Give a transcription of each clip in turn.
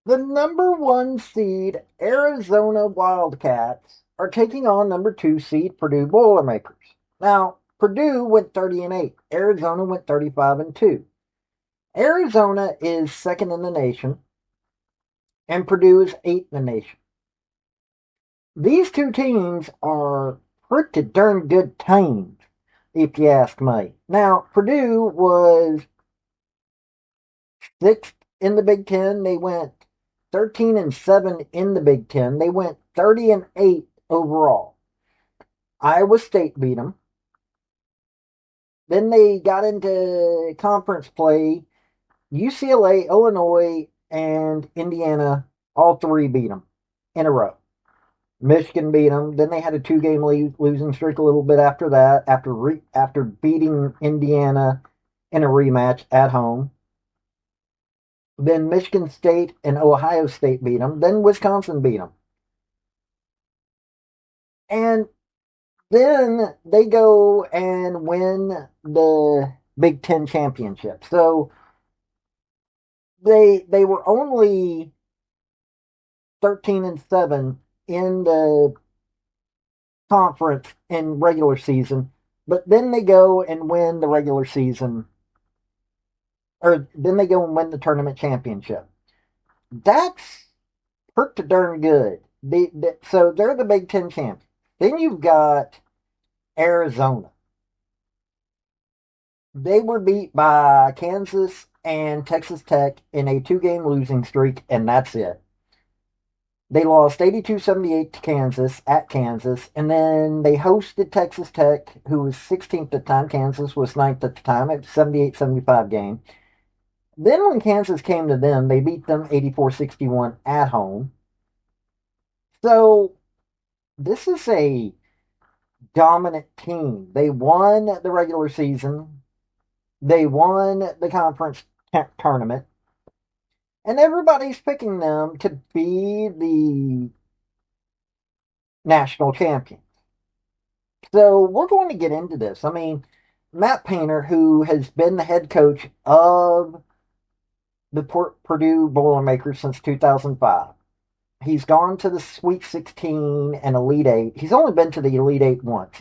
The number one seed Arizona Wildcats are taking on number two seed Purdue Boilermakers. Now, Purdue went 30-8. Arizona went 35-2. Arizona is second in the nation, and Purdue is eighth in the nation. These two teams are pretty darn good teams, if you ask me. Now, Purdue was sixth in the Big Ten. They went 13-7 in the Big Ten. They went 30-8 overall. Iowa State beat them. Then they got into conference play. UCLA, Illinois, and Indiana, all three beat them in a row. Michigan beat them. Then they had a two-game losing streak a little bit after that, after beating Indiana in a rematch at home. Then Michigan State and Ohio State beat them. Then Wisconsin beat them. And then they go and win the Big Ten championship. So they were only 13-7 in the conference in regular season, but then they go and win the regular season, or then they go and win the tournament championship. That's pretty darn good. So they're the Big Ten champions. Then you've got Arizona. They were beat by Kansas and Texas Tech in a two-game losing streak, and that's it. They lost 82-78 to Kansas at Kansas, and then they hosted Texas Tech, who was 16th at the time. Kansas was 9th at the time. It was a 78-75 game. Then when Kansas came to them, they beat them 84-61 at home. So this is a dominant team. They won the regular season. They won the conference tournament. And everybody's picking them to be the national champions. So we're going to get into this. I mean, Matt Painter, who has been the head coach of the Purdue Boilermakers since 2005, he's gone to the Sweet 16 and Elite Eight. He's only been to the Elite Eight once.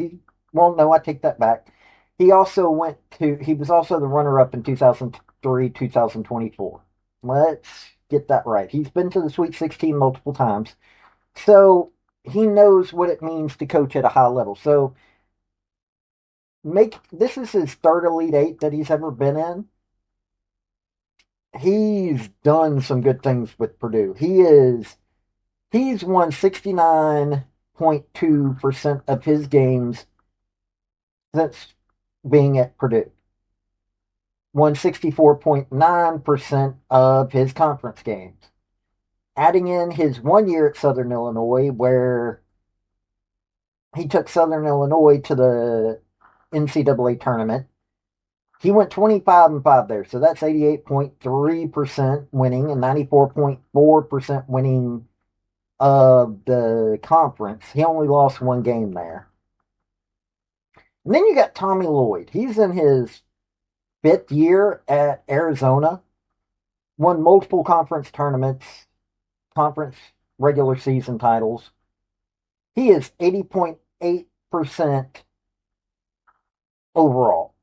Well, no, I take that back. He was also the runner-up in 2003, 2024. Let's get that right. He's been to the Sweet 16 multiple times. So he knows what it means to coach at a high level. So this is his third Elite Eight that he's ever been in. He's done some good things with Purdue. He's won 69.2% of his games since being at Purdue. Won 64.9% of his conference games. Adding in his 1 year at Southern Illinois, where he took Southern Illinois to the NCAA tournament. He went 25-5 there, so that's 88.3% winning and 94.4% winning of the conference. He only lost one game there. And then you got Tommy Lloyd. He's in his fifth year at Arizona. Won multiple conference tournaments, conference regular season titles. He is 80.8% overall.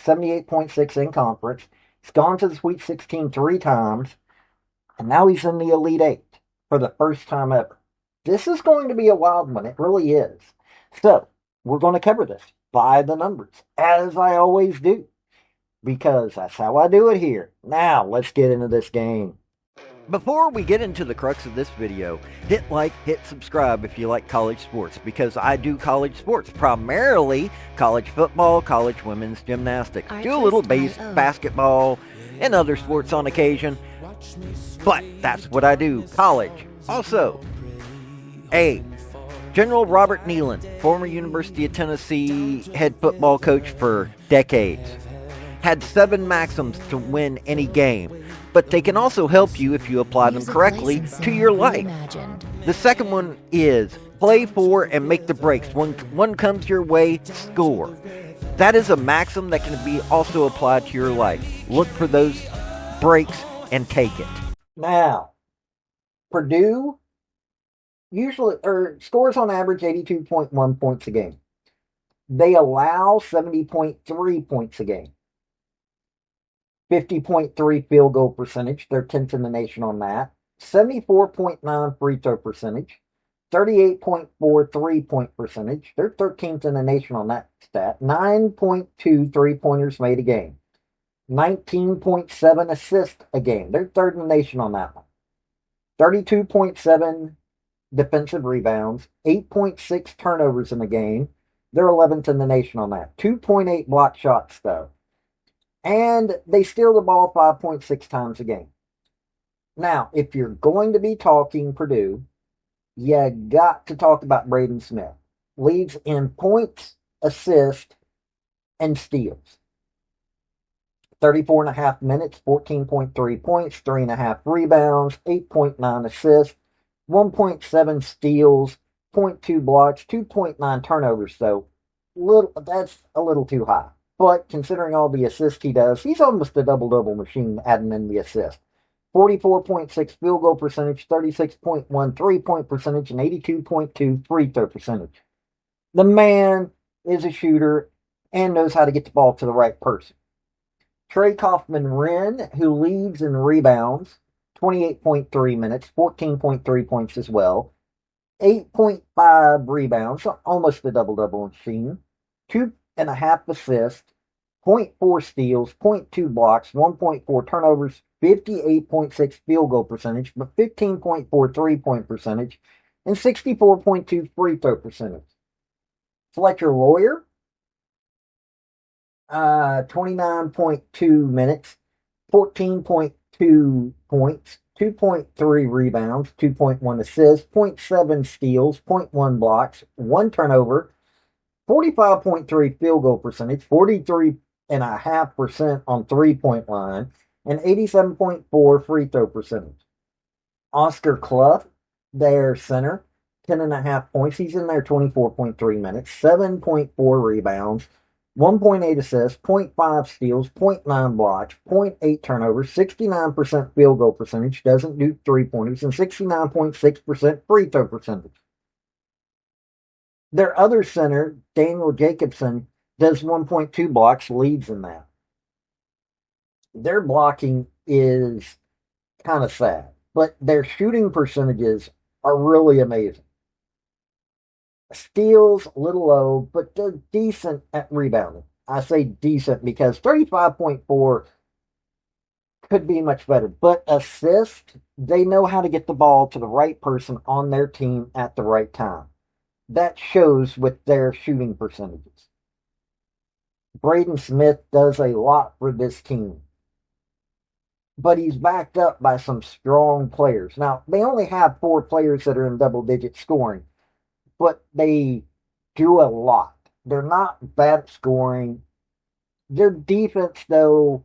78.6 in conference. He's gone to the Sweet 16 three times. And now he's in the Elite Eight for the first time ever. This is going to be a wild one. It really is. So, we're going to cover this by the numbers, as I always do, because that's how I do it here. Now, let's get into this game. Before we get into the crux of this video, hit like, hit subscribe if you like college sports, because I do college sports, primarily college football, college women's gymnastics, do a little basketball, and other sports on occasion, but that's what I do, college. Also, General Robert Neyland, former University of Tennessee head football coach for decades, had 7 maxims to win any game, but they can also help you if you apply them correctly to your life. The second one is play for and make the breaks. When one comes your way, score. That is a maxim that can be also applied to your life. Look for those breaks and take it. Now, Purdue usually or scores on average 82.1 points a game. They allow 70.3 points a game. 50.3 field goal percentage. They're 10th in the nation on that. 74.9 free throw percentage. 38.4 3-point percentage. They're 13th in the nation on that stat. 9.2 3-pointers made a game. 19.7 assists a game. They're third in the nation on that one. 32.7 defensive rebounds. 8.6 turnovers in the game. They're 11th in the nation on that. 2.8 block shots, though. And they steal the ball 5.6 times a game. Now, if you're going to be talking Purdue, you got to talk about Braden Smith. Leads in points, assists, and steals. 34 and a half minutes, 14.3 points, 3.5 rebounds, 8.9 assists, 1.7 steals, 0.2 blocks, 2.9 turnovers, though. That's a little too high. But considering all the assists he does, he's almost a double-double machine adding in the assist. 44.6 field goal percentage, 36.1 3-point percentage, and 82.2 free throw percentage. The man is a shooter and knows how to get the ball to the right person. Kaufman-Renn, who leads in rebounds, 28.3 minutes, 14.3 points as well, 8.5 rebounds, almost a double-double machine, 2.5 assists, 0.4 steals, 0.2 blocks, 1.4 turnovers, 58.6 field goal percentage, but 15.4 3-point percentage, and 64.2 free throw percentage. Fletcher Lawyer, 29.2 minutes, 14.2 points, 2.3 rebounds, 2.1 assists, 0.7 steals, 0.1 blocks, 1 turnover, 45.3 field goal percentage, 43.5% on 3-point line, and 87.4 free throw percentage. Oscar Clough, their center, 10.5 points. He's in there 24.3 minutes, 7.4 rebounds, 1.8 assists, 0.5 steals, 0.9 blocks, 0.8 turnovers, 69% field goal percentage, doesn't do 3-pointers, and 69.6% free throw percentage. Their other center, Daniel Jacobson, does 1.2 blocks, leads in that. Their blocking is kind of sad, but their shooting percentages are really amazing. Steals a little low, but they're decent at rebounding. I say decent because 35.4 could be much better. But assist, they know how to get the ball to the right person on their team at the right time. That shows with their shooting percentages. Braden Smith does a lot for this team. But he's backed up by some strong players. Now, they only have 4 players that are in double-digit scoring, but they do a lot. They're not bad at scoring. Their defense, though,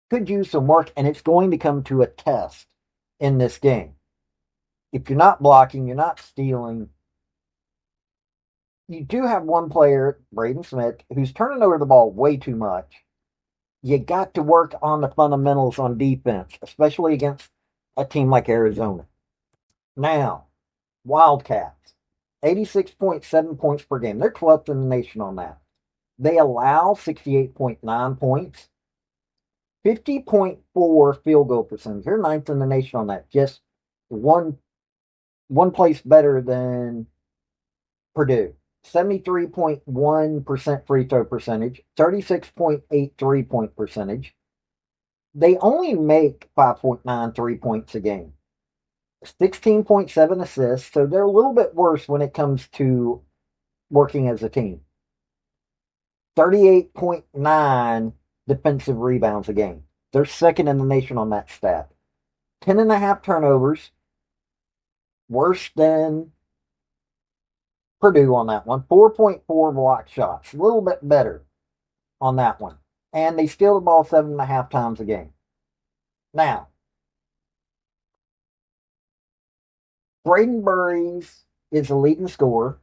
could use some work, and it's going to come to a test in this game. If you're not blocking, you're not stealing. You do have one player, Braden Smith, who's turning over the ball way too much. You got to work on the fundamentals on defense, especially against a team like Arizona. Now, Wildcats, 86.7 points per game. They're 12th in the nation on that. They allow 68.9 points, 50.4 field goal percentage. They're 9th in the nation on that. Just one place better than Purdue. 73.1% free throw percentage, 36.8 3-point percentage. They only make 5.9 3-points a game. 16.7 assists, so they're a little bit worse when it comes to working as a team. 38.9 defensive rebounds a game. They're second in the nation on that stat. 10.5 turnovers, worse than Purdue on that one. 4.4 block shots, a little bit better on that one. And they steal the ball 7.5 times a game. Now, Braden Burries is the leading scorer.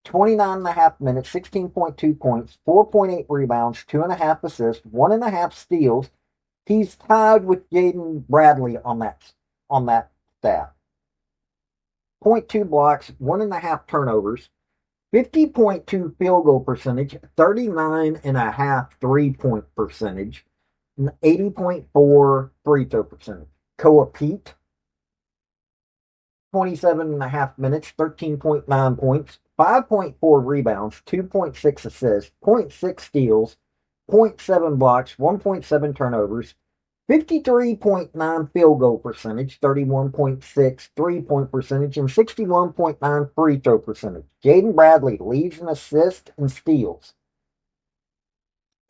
29.5 minutes, 16.2 points, 4.8 rebounds, 2.5 assists, 1.5 steals. He's tied with Jaden Bradley on that on that stat. 0.2 blocks, 1.5 turnovers, 50.2 field goal percentage, 39.5 3-point percentage, 80.4 free throw percentage. Coapete, 27.5 minutes, 13.9 points, 5.4 rebounds, 2.6 assists, zero point 0.6 steals, zero point 0.7 blocks, 1.7 turnovers, 53.9 field goal percentage, 31.6 3-point percentage, and 61.9 free throw percentage. Jaden Bradley leads in assists and steals.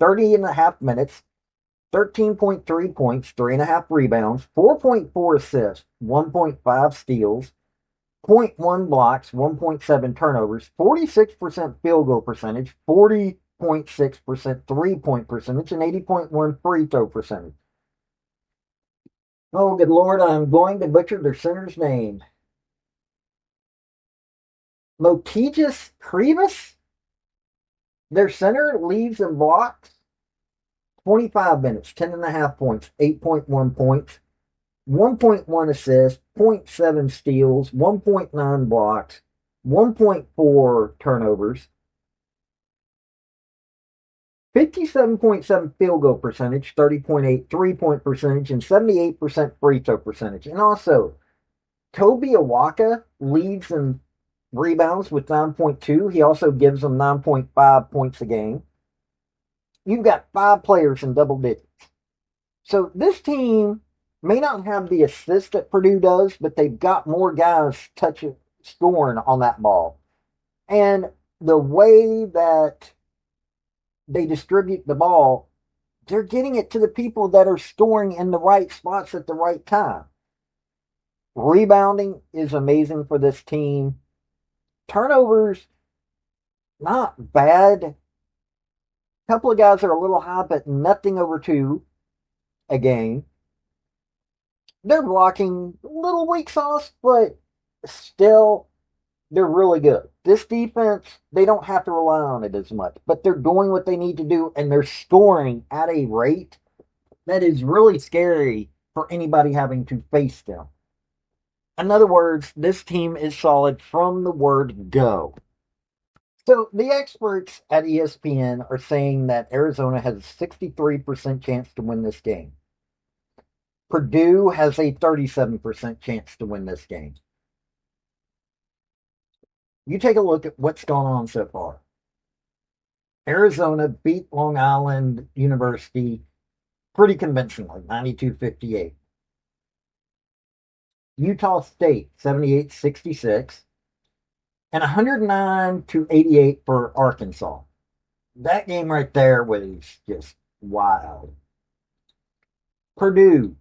30.5 minutes, 13.3 points, 3.5 rebounds, 4.4 assists, 1.5 steals, 0.1 blocks, 1.7 turnovers, 46% field goal percentage, 40.6% 3-point percentage, and 80.1 free throw percentage. Oh, good Lord, I'm going to butcher their center's name. Motijus Krivas? Their center leads and blocks 25 minutes, 10.5 points, 8.1 points, 1.1 assists, 0.7 steals, 1.9 blocks, 1.4 turnovers, 57.7 field goal percentage, 30.8 3-point percentage, and 78% free throw percentage. And also, Toby Awaka leads in rebounds with 9.2. He also gives them 9.5 points a game. You've got 5 players in double digits. So this team may not have the assist that Purdue does, but they've got more guys touching, scoring on that ball. And the way that they distribute the ball, they're getting it to the people that are scoring in the right spots at the right time. Rebounding is amazing for this team. Turnovers, not bad. A couple of guys are a little high, but nothing over 2 a game. They're blocking a little weak sauce, but still, they're really good. This defense, they don't have to rely on it as much, but they're doing what they need to do, and they're scoring at a rate that is really scary for anybody having to face them. In other words, this team is solid from the word go. So the experts at ESPN are saying that Arizona has a 63% chance to win this game. Purdue has a 37% chance to win this game. You take a look at what's gone on so far. Arizona beat Long Island University pretty convincingly, 92-58. Utah State, 78-66. And 109-88 for Arkansas. That game right there was just wild. Purdue,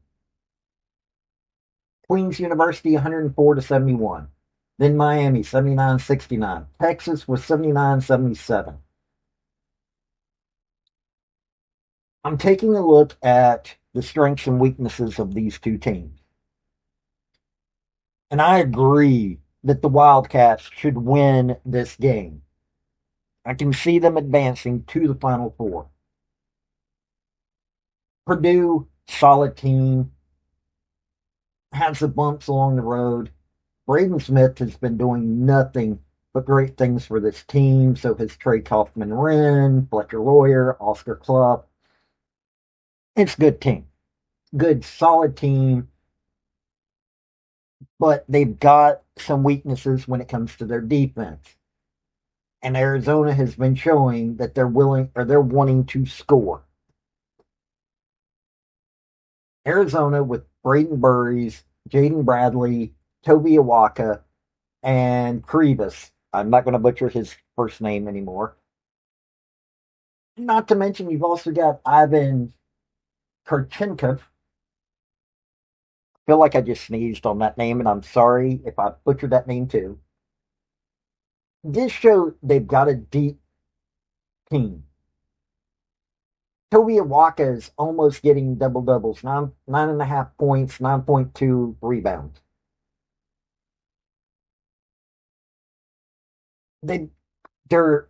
Queens University, 104-71. Then Miami, 79-69. Texas was 79-77. I'm taking a look at the strengths and weaknesses of these two teams. And I agree that the Wildcats should win this game. I can see them advancing to the Final Four. Purdue, solid team, has the bumps along the road. Braden Smith has been doing nothing but great things for this team. So has Trey Kaufman-Renn, Fletcher Lawyer, Oscar Clough. It's a good team. Good, solid team. But they've got some weaknesses when it comes to their defense. And Arizona has been showing that they're willing or they're wanting to score. Arizona with Braden Burries, Jaden Bradley, Toby Awaka, and Krivas. I'm not going to butcher his first name anymore. Not to mention, you've also got Ivan Kurchenkov. I feel like I just sneezed on that name, and I'm sorry if I butchered that name too. This show they've got a deep team. Toby Awaka is almost getting double doubles, 9.5 points, 9.2 rebounds. They're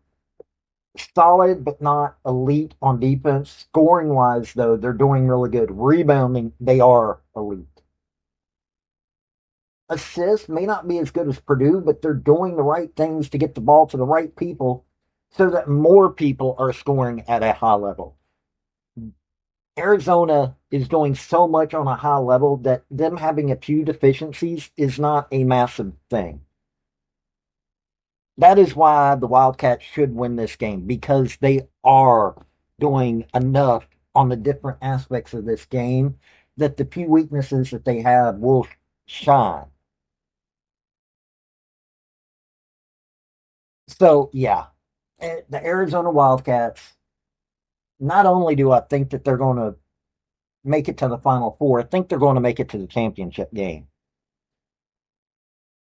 solid but not elite on defense. Scoring wise, though, they're doing really good. Rebounding, they are elite. assists may not be as good as Purdue, but they're doing the right things to get the ball to the right people so that more people are scoring at a high level. Arizona is doing so much on a high level that them having a few deficiencies is not a massive thing. That is why the Wildcats should win this game, because they are doing enough on the different aspects of this game that the few weaknesses that they have will shine. So, yeah, the Arizona Wildcats, not only do I think that they're going to make it to the Final Four, I think they're going to make it to the championship game.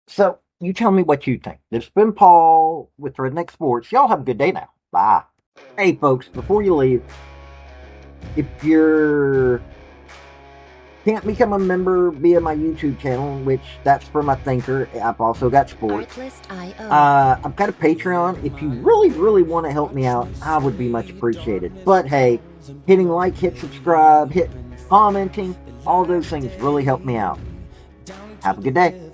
So, you tell me what you think. This has been Paul with Redneck Sports. Y'all have a good day now. Bye. Hey, folks, before you leave, if you're can't become a member via my YouTube channel, which that's for my thinker. I've also got sports. I've got a Patreon. If you really, really want to help me out, I would be much appreciated. But hey, hitting like, hit subscribe, hit commenting, all those things really help me out. Have a good day.